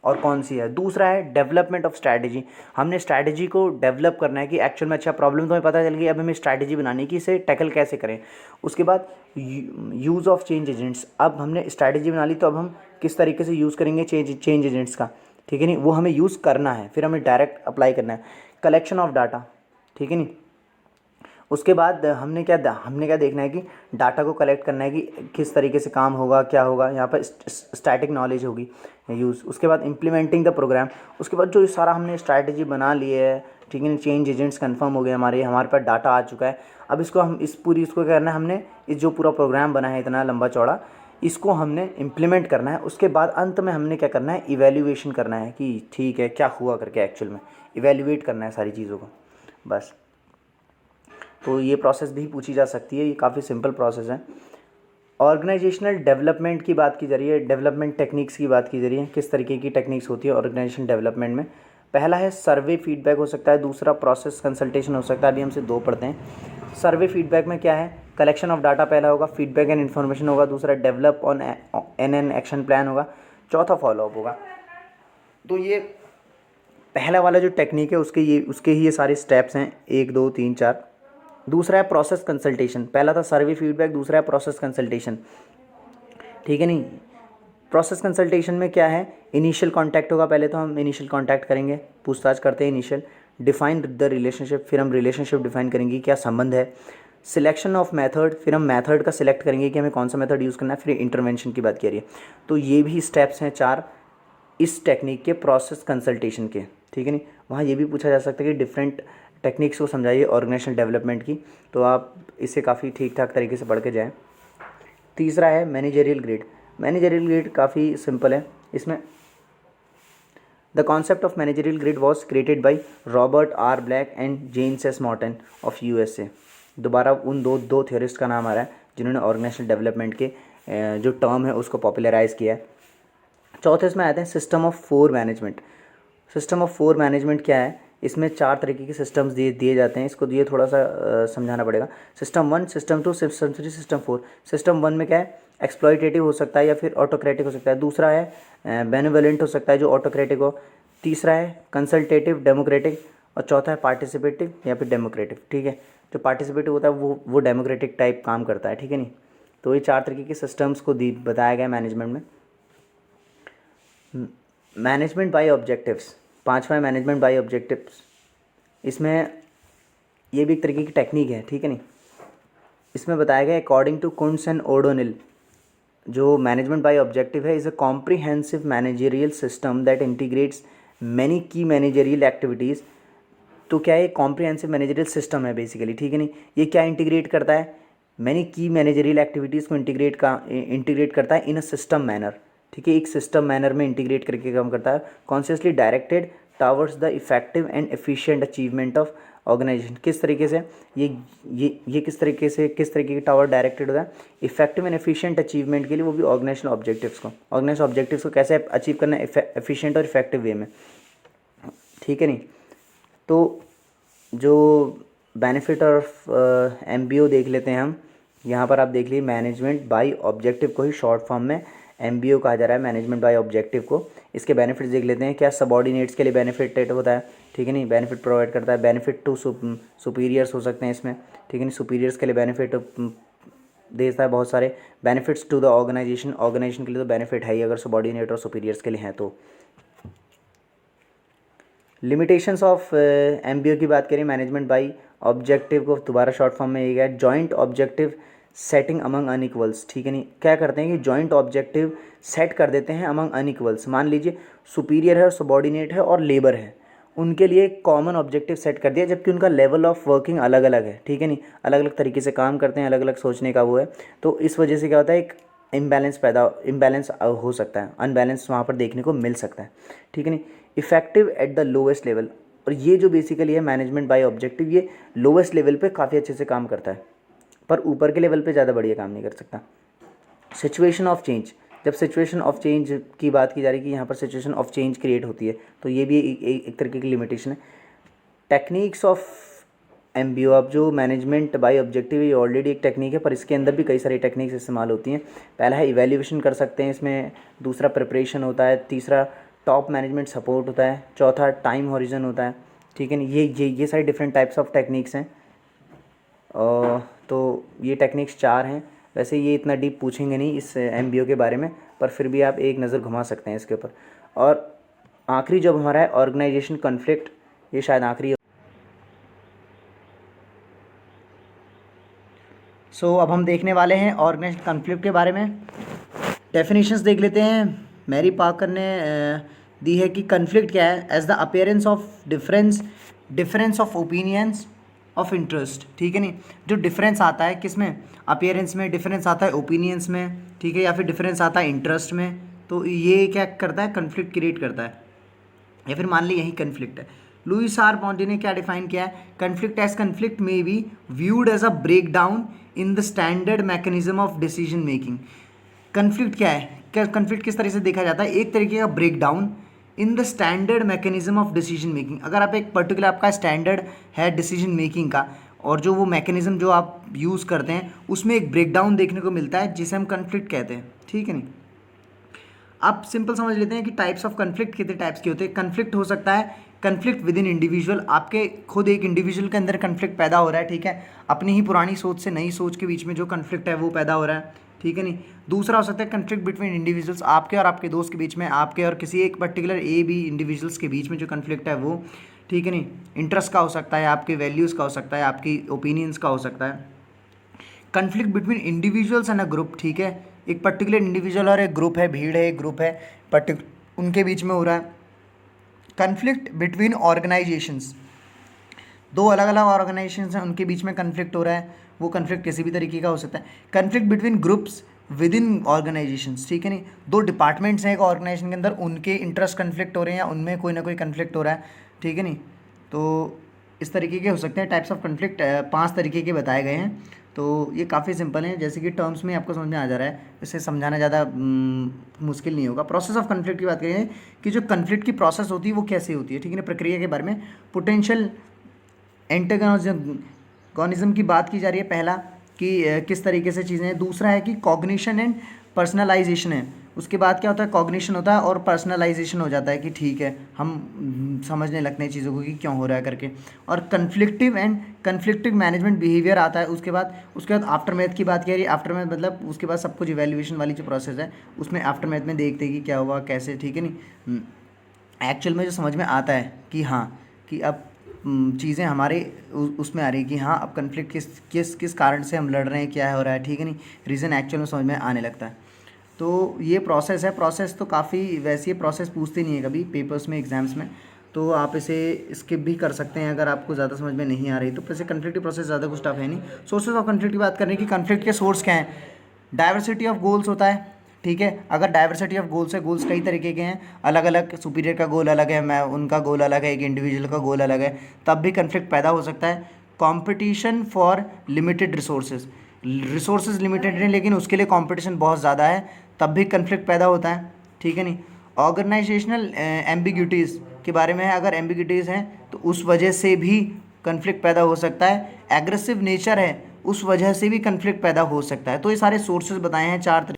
और कौन सी है। दूसरा है डेवलपमेंट ऑफ स्ट्रैटेजी, हमने स्ट्रैटेजी को डेवलप करना है कि एक्चुअल में अच्छा प्रॉब्लम तो हमें पता चल गई, अब हमें स्ट्रैटेजी बनानी है कि इसे टैकल कैसे करें। उसके बाद यूज़ ऑफ चेंज एजेंट्स, अब हमने स्ट्रैटेजी बना ली तो अब हम किस तरीके से यूज़ करेंगे चेंज एजेंट्स का, ठीक है नहीं, वो हमें यूज़ करना है, फिर हमें डायरेक्ट अप्लाई करना है। कलेक्शन ऑफ डाटा, ठीक है नहीं। उसके बाद हमने क्या देखना है कि डाटा को कलेक्ट करना है कि किस तरीके से काम होगा, क्या होगा, यहाँ पर स्टैटिक नॉलेज होगी यूज़। उसके बाद इम्प्लीमेंटिंग द प्रोग्राम, उसके बाद जो सारा हमने स्ट्रैटेजी बना ली है, ठीक है, चेंज एजेंट्स कंफर्म हो गए हमारे पास डाटा आ चुका है। अब इसको क्या करना है, हमने इस जो पूरा प्रोग्राम बना है इतना लंबा चौड़ा, इसको हमने इम्प्लीमेंट करना है। उसके बाद अंत में हमने क्या करना है, इवैल्यूएशन करना है कि ठीक है क्या हुआ करके, एक्चुअल में इवैल्यूएट करना है सारी चीज़ों को, बस। तो ये प्रोसेस भी पूछी जा सकती है, ये काफ़ी सिंपल प्रोसेस है। ऑर्गेनाइजेशनल डेवलपमेंट की बात की जा रही है, डेवलपमेंट टेक्निक्स की बात की जा रही है, किस तरीके की टेक्निक्स होती है ऑर्गेनाइजेशन डेवलपमेंट में। पहला है सर्वे फीडबैक हो सकता है, दूसरा प्रोसेस कंसल्टेशन हो सकता है। अभी हमसे दो पढ़ते हैं। सर्वे फीडबैक में क्या है, कलेक्शन ऑफ डाटा पहला होगा, फीडबैक एंड इन्फॉर्मेशन होगा, दूसरा develop on an action plan होगा, चौथा फॉलोअप होगा। तो ये पहला वाला जो टेक्निक है उसके ही ये सारे स्टेप्स हैं, 1 2 3 4। दूसरा है प्रोसेस कंसल्टेशन, पहला था सर्वे फीडबैक, दूसरा है प्रोसेस कंसल्टेशन, ठीक है नहीं। प्रोसेस कंसल्टेशन में क्या है, इनिशियल कांटेक्ट होगा, पहले तो हम इनिशियल कांटेक्ट करेंगे, पूछताछ करते हैं इनिशियल। डिफाइन द रिलेशनशिप, फिर हम रिलेशनशिप डिफाइन करेंगे क्या संबंध है। सिलेक्शन ऑफ मेथड, फिर हम मेथड का सिलेक्ट करेंगे कि हमें कौन सा मेथड यूज़ करना है। फिर इंटरवेंशन की बात करिए। तो ये भी स्टेप्स हैं 4 इस टेक्निक के प्रोसेस कंसल्टेशन के, ठीक है नहीं। वहाँ ये भी पूछा जा सकता है कि डिफरेंट टेक्निक्स को समझाइए ऑर्गेनाइजेशनल डेवलपमेंट की, तो आप इसे काफ़ी ठीक ठाक तरीके से पढ़ के जाएँ। तीसरा है मैनेजरियल ग्रेड। मैनेजरियल ग्रेड काफ़ी सिंपल है। इसमें the concept of managerial grade was created by Robert R Black and James S Morton of USA. दोबारा उन दो थ्योरिस्ट का नाम आ रहा है जिन्होंने ऑर्गेनाइजेशनल डेवलपमेंट के जो टर्म है उसको पॉपुलराइज़ किया है। चौथे इसमें आते हैं system of 4 management. System of 4 management क्या है, इसमें 4 तरीके के सिस्टम्स दिए जाते हैं। इसको ये थोड़ा सा समझाना पड़ेगा। System 1, system 2, system 3, system 4। System 1 में क्या है, एक्सप्लॉयटेटिव हो सकता है या फिर ऑटोक्रेटिक हो सकता है। दूसरा है बेनेवोलेंट हो सकता है जो ऑटोक्रेटिक हो। तीसरा है कंसल्टेटिव डेमोक्रेटिक, और चौथा है पार्टिसिपेटिव या फिर डेमोक्रेटिक, ठीक है। जो पार्टिसिपेटिव होता है वो डेमोक्रेटिक टाइप काम करता है, ठीक है नहीं। तो ये 4 तरीके के सिस्टम्स को बताया गया मैनेजमेंट में। मैनेजमेंट बाय ऑब्जेक्टिव्स, 5वां मैनेजमेंट बाय ऑब्जेक्टिव्स। इसमें ये भी एक तरीके की टेक्निक है, ठीक है नहीं। इसमें बताया गया according to Koontz and O'Donnell, जो मैनेजमेंट बाय ऑब्जेक्टिव है is a comprehensive managerial system that integrates many key managerial activities. तो क्या है, कॉम्प्रिहेंसिव मैनेजरियल सिस्टम है बेसिकली, ठीक है नहीं। ये क्या इंटीग्रेट करता है, मैनी की मैनेजरियल एक्टिविटीज़ को इंटीग्रेट करता है इन अ सिस्टम मैनर, ठीक है। एक सिस्टम मैनर में इंटीग्रेट करके काम करता है। Consciously directed towards the effective and efficient achievement of organisation. किस तरीके से ये किस तरीके के टावर डायरेक्टेड होता है इफेक्टिव एंड एफिशिएंट अचीवमेंट के लिए, वो भी ऑर्गेनाइजेशनल ऑब्जेक्टिव्स को कैसे अचीव करना है एफिशिएंट और इफेक्टिव वे में, ठीक है नहीं। तो जो बेनिफिट ऑफ MBO देख लेते हैं हम। यहाँ पर आप देख लीजिए मैनेजमेंट बाय ऑब्जेक्टिव को ही शॉर्ट फॉर्म में MBO कहा जा रहा है, मैनेजमेंट बाय ऑब्जेक्टिव को। इसके बेनिफिट्स देख लेते हैं। क्या सबॉर्डिनेट्स के लिए बेनिफिट होता है, ठीक है नहीं, बेनिफिट प्रोवाइड करता है। बेनिफिट टू सुपीरियर्स हो सकते हैं इसमें, ठीक है नहीं, सुपीरियर्स के लिए बेनिफिट देता है बहुत सारे। बेनिफिट्स टू द ऑर्गेनाइजेशन के लिए तो बेनिफिट है ही अगर सबॉर्डिनेट और सुपीरियर्स के लिए हैं तो। लिमिटेशंस ऑफ MBO की बात करें मैनेजमेंट बाय ऑब्जेक्टिव को दोबारा शॉर्ट फॉर्म में ये गया जॉइंट ऑब्जेक्टिव सेटिंग अमंग अनइक्वल्स, ठीक है नहीं। क्या करते हैं कि जॉइंट ऑब्जेक्टिव सेट कर देते हैं अमंग अनइक्वल्स। मान लीजिए सुपीरियर है और सबॉर्डिनेट है और लेबर है, उनके लिए एक कॉमन ऑब्जेक्टिव सेट कर दिया जबकि उनका लेवल ऑफ वर्किंग अलग अलग है, ठीक है नहीं, अलग अलग तरीके से काम करते हैं, अलग अलग सोचने का वो है। तो इस वजह से क्या होता है, एक इम्बैलेंस हो सकता है, अनबैलेंस वहाँ पर देखने को मिल सकता है, ठीक है नहीं। Effective at the lowest level, और ये जो बेसिकली है मैनेजमेंट बाय ऑब्जेक्टिव, ये लोएस्ट लेवल पे काफ़ी अच्छे से काम करता है पर ऊपर के लेवल पे ज़्यादा बढ़िया काम नहीं कर सकता। सिचुएशन ऑफ चेंज, जब सिचुएशन ऑफ चेंज की बात की जा रही है कि यहाँ पर सिचुएशन ऑफ चेंज क्रिएट होती है तो ये भी एक तरीके की लिमिटेशन है। टेक्निक्स ऑफ MBO, अब जो मैनेजमेंट बाय ऑब्जेक्टिव ये ऑलरेडी एक टेक्निक है पर इसके अंदर भी कई सारी टेक्निक्स इस्तेमाल होती हैं। पहला है इवैल्यूएशन कर सकते हैं इसमें, दूसरा प्रिपरेशन होता है, तीसरा टॉप मैनेजमेंट सपोर्ट होता है, चौथा टाइम हॉरिजन होता है, ठीक है नहीं। ये सारी डिफरेंट टाइप्स ऑफ टेक्निक्स हैं। तो ये टेक्निक्स 4 हैं। वैसे ये इतना डीप पूछेंगे नहीं इस MBO के बारे में, पर फिर भी आप एक नज़र घुमा सकते हैं इसके ऊपर। और आखिरी जब हमारा है ऑर्गेनाइजेशन कॉन्फ्लिक्ट, ये शायद आखिरी। सो अब हम देखने वाले हैं ऑर्गेनाइजेशन कॉन्फ्लिक्ट के बारे में। डेफिनेशंस देख लेते हैं। मैरी पाकर ने दी है कि कॉन्फ्लिक्ट क्या है, as the appearance of difference of opinions of interest, ठीक है नहीं। जो डिफरेंस आता है किस में, अपीयरेंस में, डिफरेंस आता है ओपिनियंस में, ठीक है, या फिर डिफरेंस आता है इंटरेस्ट में, तो ये क्या करता है, कॉन्फ्लिक्ट क्रिएट करता है। या फिर मान ली यही कॉन्फ्लिक्ट है, लुईस आर पोंटी ने क्या डिफाइन किया है, conflict as conflict may be viewed as a break down in the standard mechanism of decision making. Conflict क्या है, क्या कन्फ्लिक्ट किस तरह से देखा जाता है, एक तरीके का break down in the standard mechanism of decision making. अगर आप एक पर्टिकुलर आपका स्टैंडर्ड है डिसीजन मेकिंग का, और जो वो मैकेनिज्म जो आप यूज़ करते हैं उसमें एक ब्रेकडाउन देखने को मिलता है, जिसे हम कन्फ्लिक्ट कहते हैं, ठीक है नहीं। आप सिंपल समझ लेते हैं कि टाइप्स ऑफ कन्फ्लिक्ट कितने टाइप्स के होते हैं। कन्फ्लिक्ट हो सकता है कन्फ्लिक्ट विद इन इंडिविजुअल, आपके खुद एक इंडिविजुअल के अंदर कन्फ्लिक्ट पैदा हो रहा है, ठीक है, अपनी ही पुरानी सोच से नई सोच के बीच में जो कन्फ्लिक्ट है वो पैदा हो रहा है, ठीक है नहीं। दूसरा हो सकता है कन्फ्लिक्ट बिटवीन इंडिविजुअल्स, आपके और आपके दोस्त के बीच में, आपके और किसी एक पर्टिकुलर ए बी इंडिविजुअल्स के बीच में जो कन्फ्लिक्ट है वो, ठीक है नहीं, इंटरेस्ट का हो सकता है, आपके वैल्यूज़ का हो सकता है, आपकी ओपिनियंस का हो सकता है। Conflict between individuals and a group, ठीक है, एक पर्टिकुलर इंडिविजुअल और एक ग्रुप है, भीड़ है, एक ग्रुप है, उनके बीच में हो रहा है। कन्फ्लिक्ट बिटवीन ऑर्गेनाइजेशंस, दो अलग अलग ऑर्गेनाइजेशंस हैं उनके बीच में कन्फ्लिक्ट हो रहा है, वो कन्फ्लिक्ट किसी भी तरीके का हो सकता है। Conflict between groups with in organisations, ठीक है नहीं, दो डिपार्टमेंट्स हैं एक ऑर्गेनाइजेशन के अंदर, उनके इंटरेस्ट कन्फ्लिक्ट हो रहे हैं या उनमें कोई ना कोई कन्फ्लिक्ट हो रहा है, ठीक है नहीं। तो इस तरीके के हो सकते हैं टाइप्स ऑफ कन्फ्लिक्ट, 5 तरीके के बताए गए हैं। तो ये काफ़ी सिंपल हैं, जैसे कि टर्म्स में आपको समझ में आ जा रहा है, इसे समझाना ज़्यादा मुश्किल नहीं होगा। प्रोसेस ऑफ कन्फ्लिक्ट की बात करें कि जो कन्फ्लिक्ट की प्रोसेस होती है वो कैसे होती है, ठीक है ना, प्रक्रिया के बारे में। पोटेंशियल एंटेगोनिज्म की बात की जा रही है, पहला कि किस तरीके से चीज़ें हैं। दूसरा है कि कॉग्निशन एंड पर्सनलाइजेशन है, उसके बाद क्या होता है, कॉग्निशन होता है और पर्सनलाइजेशन हो जाता है कि ठीक है हम समझने लगते हैं चीज़ों को कि क्यों हो रहा है करके। और कन्फ्लिक्टिव मैनेजमेंट बिहेवियर आता है उसके बाद आफ्टरमैथ की बात करिए। आफ्टरमैथ मतलब उसके बाद सब कुछ इवैल्यूएशन वाली जो प्रोसेस है उसमें आफ्टरमैथ में देखते हैं कि क्या हुआ कैसे, ठीक है नहीं, एक्चुअल में जो समझ में आता है कि हाँ कि अब चीज़ें हमारे उसमें आ रही है कि हाँ अब कन्फ्लिक्ट किस कारण से हम लड़ रहे हैं, क्या हो रहा है, ठीक है नहीं, रीज़न एक्चुअल में समझ में आने लगता है। तो ये प्रोसेस है, प्रोसेस तो काफ़ी वैसी है, प्रोसेस पूछते नहीं है कभी पेपर्स में, एग्जाम्स में, तो आप इसे स्किप भी कर सकते हैं अगर आपको ज़्यादा समझ में नहीं आ रही तो। वैसे कन्फ्लिक्ट प्रोसेस ज़्यादा कुछ टफ है नहीं। सोर्सेज ऑफ कन्फ्लिक्ट की बात करें कि कन्फ्लिक्ट के सोर्स क्या हैं, डाइवर्सिटी ऑफ गोल्स होता है, ठीक है, अगर डाइवर्सिटी ऑफ गोल्स है, गोल्स कई तरीके के हैं, अलग अलग, सुपीरियर का गोल अलग है, मैं उनका गोल अलग है, एक इंडिविजुअल का गोल अलग है, तब भी कन्फ्लिक्ट पैदा हो सकता है। Competition for limited resources limited हैं लेकिन उसके लिए कंपटीशन बहुत ज़्यादा है, तब भी कन्फ्लिक्ट पैदा होता है, ठीक है नहीं। ऑर्गेनाइजेशनल एम्बिग्यूटीज़ के बारे में है, अगर एम्बिग्यूटीज़ हैं तो उस वजह से भी कन्फ्लिक्ट पैदा हो सकता है। एग्रेसिव नेचर है, उस वजह से भी कन्फ्लिक्ट पैदा हो सकता है। तो ये सारे सोर्सेज बताए हैं 4